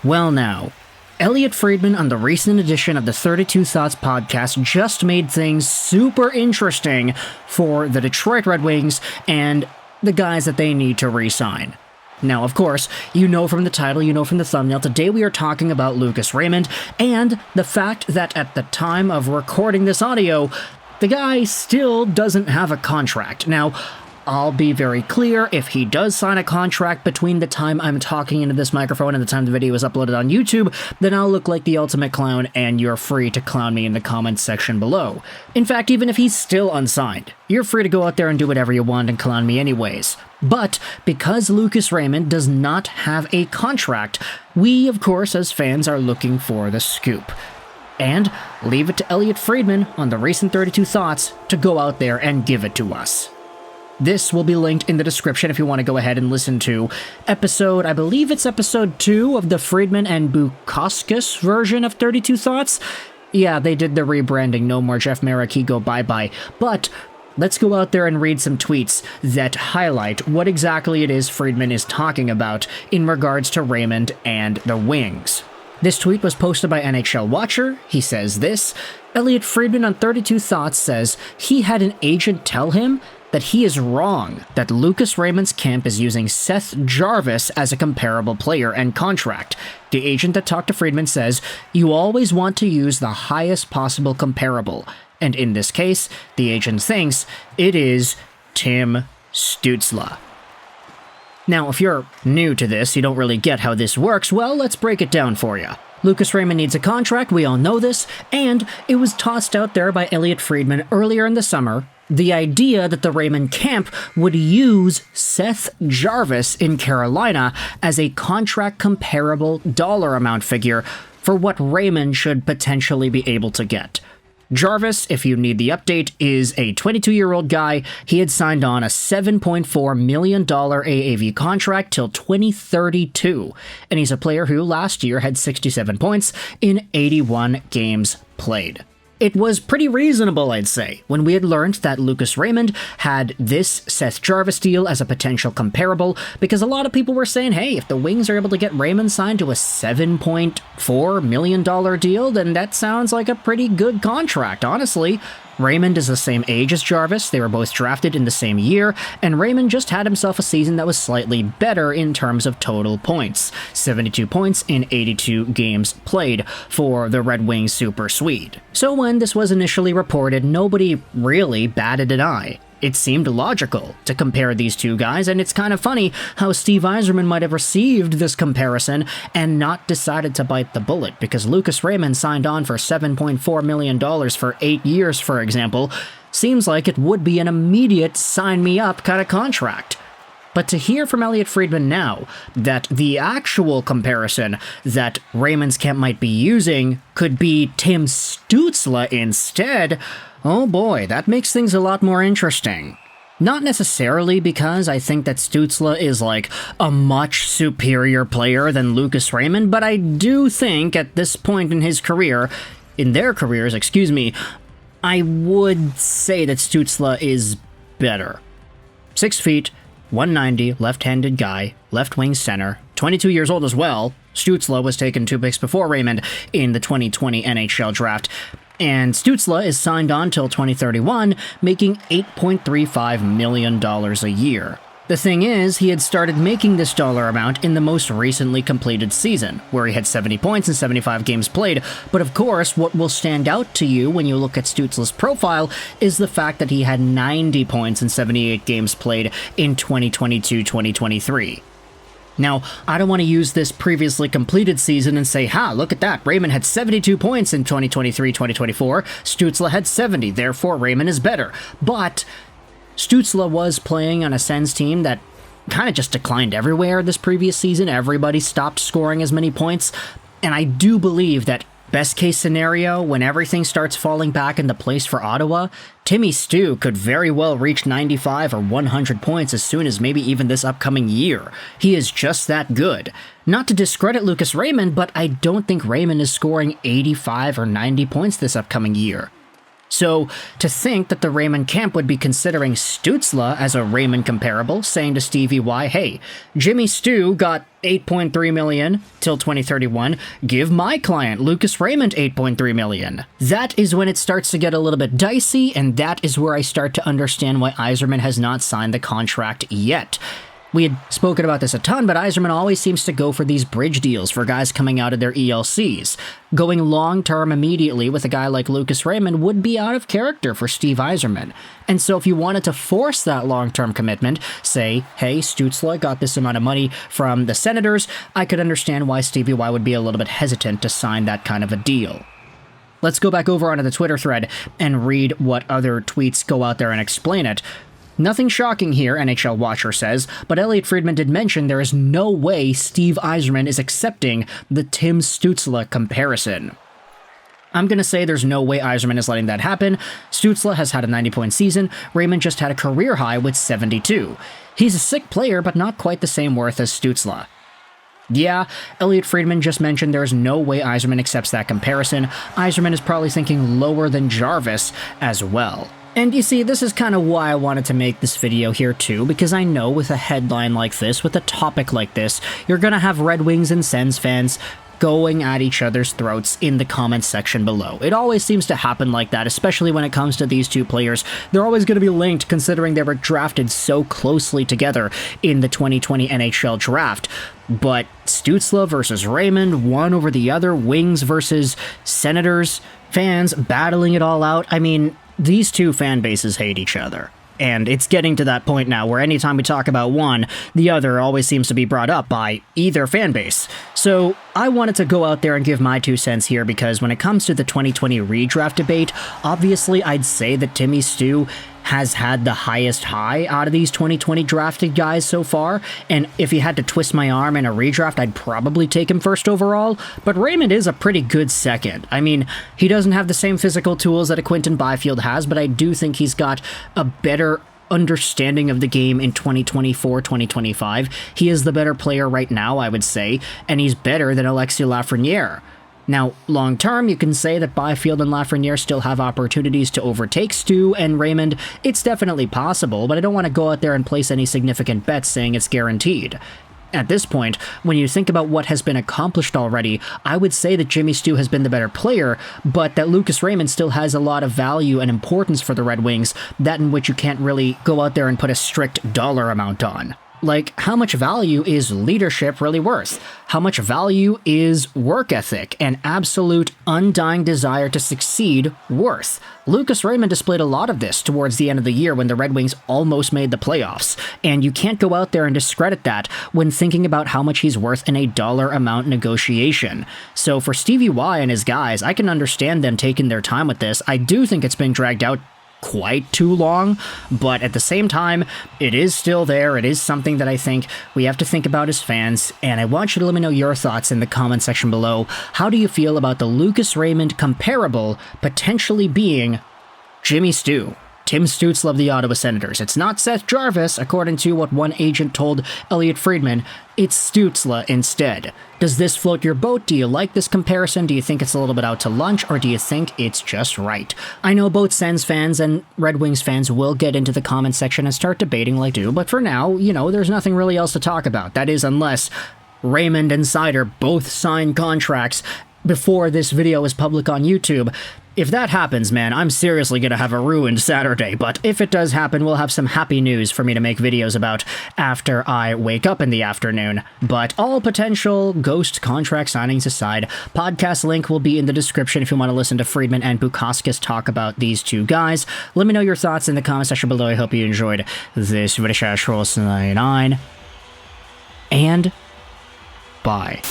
Well now, Elliotte Friedman on the recent edition of the 32 Thoughts podcast just made things super interesting for the Detroit Red Wings and the guys that they need to re-sign. Now, of course, you know from the title, you know from the thumbnail, today we are talking about Lucas Raymond and the fact that at the time of recording this audio, the guy still doesn't have a contract. Now, I'll be very clear, if he does sign a contract between the time I'm talking into this microphone and the time the video is uploaded on YouTube, then I'll look like the ultimate clown and you're free to clown me in the comments section below. In fact, even if he's still unsigned, you're free to go out there and do whatever you want and clown me anyways. But because Lucas Raymond does not have a contract, we, of course, as fans are looking for the scoop. And leave it to Elliotte Friedman on the recent 32 Thoughts to go out there and give it to us. This will be linked in the description if you want to go ahead and listen to episode, I believe it's episode 2 of the Friedman and Bukauskas version of 32 Thoughts. Yeah, they did the rebranding, no more Jeff Marek, go bye-bye. But let's go out there and read some tweets that highlight what exactly it is Friedman is talking about in regards to Raymond and the Wings. This tweet was posted by NHL Watcher. He says this: Elliotte Friedman on 32 Thoughts says he had an agent tell him that he is wrong, that Lucas Raymond's camp is using Seth Jarvis as a comparable player and contract. The agent that talked to Friedman says, you always want to use the highest possible comparable. And in this case, the agent thinks it is Tim Stutzle. Now, if you're new to this, you don't really get how this works, well, let's break it down for you. Lucas Raymond needs a contract, we all know this, and it was tossed out there by Elliotte Friedman earlier in the summer, the idea that the Raymond camp would use Seth Jarvis in Carolina as a contract comparable dollar amount figure for what Raymond should potentially be able to get. Jarvis, if you need the update, is a 22-year-old guy. He had signed on a $7.4 million AAV contract till 2032, and he's a player who last year had 67 points in 81 games played. It was pretty reasonable, I'd say, when we had learned that Lucas Raymond had this Seth Jarvis deal as a potential comparable, because a lot of people were saying, hey, if the Wings are able to get Raymond signed to a $7.4 million deal, then that sounds like a pretty good contract, honestly. Raymond is the same age as Jarvis, they were both drafted in the same year, and Raymond just had himself a season that was slightly better in terms of total points. 72 points in 82 games played for the Red Wings Super Swede. So when this was initially reported, nobody really batted an eye. It seemed logical to compare these two guys, and it's kind of funny how Steve Yzerman might have received this comparison and not decided to bite the bullet, because Lucas Raymond signed on for $7.4 million for 8 years, for example. Seems like it would be an immediate sign-me-up kind of contract. But to hear from Elliotte Friedman now that the actual comparison that Raymond's camp might be using could be Tim Stutzle instead, oh boy, that makes things a lot more interesting. Not necessarily because I think that Stutzle is like a much superior player than Lucas Raymond, but I do think at this point in his career, in their careers, I would say that Stutzle is better. 6 feet, 190, left-handed guy, left wing center, 22 years old as well. Stutzle was taken 2 picks before Raymond in the 2020 NHL Draft. And Stutzle is signed on till 2031, making $8.35 million a year. The thing is, he had started making this dollar amount in the most recently completed season, where he had 70 points in 75 games played, but of course, what will stand out to you when you look at Stutzle's profile is the fact that he had 90 points in 78 games played in 2022-2023. Now, I don't want to use this previously completed season and say, look at that, Raymond had 72 points in 2023-2024, Stutzle had 70, therefore Raymond is better. But Stutzle was playing on a Sens team that kind of just declined everywhere this previous season. Everybody stopped scoring as many points, and I do believe that best case scenario, when everything starts falling back into place for Ottawa, Timmy Stu could very well reach 95 or 100 points as soon as maybe even this upcoming year. He is just that good. Not to discredit Lucas Raymond, but I don't think Raymond is scoring 85 or 90 points this upcoming year. So, to think that the Raymond camp would be considering Stutzle as a Raymond comparable, saying to Stevie Y, hey, Jimmy Stu got $8.3 million till 2031, give my client Lucas Raymond $8.3 million. That is when it starts to get a little bit dicey, and that is where I start to understand why Yzerman has not signed the contract yet. We had spoken about this a ton, but Yzerman always seems to go for these bridge deals for guys coming out of their ELCs. Going long-term immediately with a guy like Lucas Raymond would be out of character for Steve Yzerman. And so if you wanted to force that long-term commitment, say, hey, Stutzle got this amount of money from the Senators, I could understand why Stevie Y would be a little bit hesitant to sign that kind of a deal. Let's go back over onto the Twitter thread and read what other tweets go out there and explain it. Nothing shocking here, NHL Watcher says, but Elliotte Friedman did mention there is no way Steve Yzerman is accepting the Tim Stutzle comparison. I'm going to say there's no way Yzerman is letting that happen. Stutzle has had a 90-point season. Raymond just had a career high with 72. He's a sick player, but not quite the same worth as Stutzle. Yeah, Elliotte Friedman just mentioned there's no way Yzerman accepts that comparison. Yzerman is probably thinking lower than Jarvis as well. And you see, this is kind of why I wanted to make this video here too, because I know with a headline like this, with a topic like this, you're gonna have Red Wings and Sens fans going at each other's throats in the comments section below. It always seems to happen like that, especially when it comes to these two players. They're always going to be linked considering they were drafted so closely together in the 2020 NHL Draft. But Stutzle versus Raymond, one over the other, Wings versus Senators, fans battling it all out. I mean, these two fan bases hate each other. And it's getting to that point now where anytime we talk about one, the other always seems to be brought up by either fan base. So I wanted to go out there and give my 2 cents here because when it comes to the 2020 redraft debate, obviously I'd say that Timmy Stu has had the highest high out of these 2020 drafted guys so far, and if he had to twist my arm in a redraft, I'd probably take him first overall, but Raymond is a pretty good second. I mean, he doesn't have the same physical tools that a Quinton Byfield has, but I do think he's got a better understanding of the game in 2024-2025. He is the better player right now, I would say, and he's better than Alexis Lafreniere. Now, long-term, you can say that Byfield and Lafreniere still have opportunities to overtake Stu and Raymond. It's definitely possible, but I don't want to go out there and place any significant bets saying it's guaranteed. At this point, when you think about what has been accomplished already, I would say that Jimmy Stu has been the better player, but that Lucas Raymond still has a lot of value and importance for the Red Wings, that in which you can't really go out there and put a strict dollar amount on. Like, how much value is leadership really worth? How much value is work ethic and absolute undying desire to succeed worth? Lucas Raymond displayed a lot of this towards the end of the year when the Red Wings almost made the playoffs, and you can't go out there and discredit that when thinking about how much he's worth in a dollar amount negotiation. So for Stevie Y and his guys, I can understand them taking their time with this. I do think it's been dragged out quite too long, but at the same time, it is still there. It is something that I think we have to think about as fans, and I want you to let me know your thoughts in the comment section below. How do you feel about the Lucas Raymond comparable potentially being Jimmy Stu? Tim Stutzle of the Ottawa Senators. It's not Seth Jarvis, according to what one agent told Elliotte Friedman. It's Stutzle instead. Does this float your boat? Do you like this comparison? Do you think it's a little bit out to lunch, or do you think it's just right? I know both Sens fans and Red Wings fans will get into the comment section and start debating like do, but for now, you know, there's nothing really else to talk about. That is, unless Raymond and Sider both sign contracts before this video is public on YouTube. If that happens, man, I'm seriously gonna have a ruined Saturday, but if it does happen, we'll have some happy news for me to make videos about after I wake up in the afternoon. But all potential ghost contract signings aside, podcast link will be in the description if you want to listen to Friedman and Bukauskas talk about these two guys. Let me know your thoughts in the comment section below. I hope you enjoyed this video. And bye.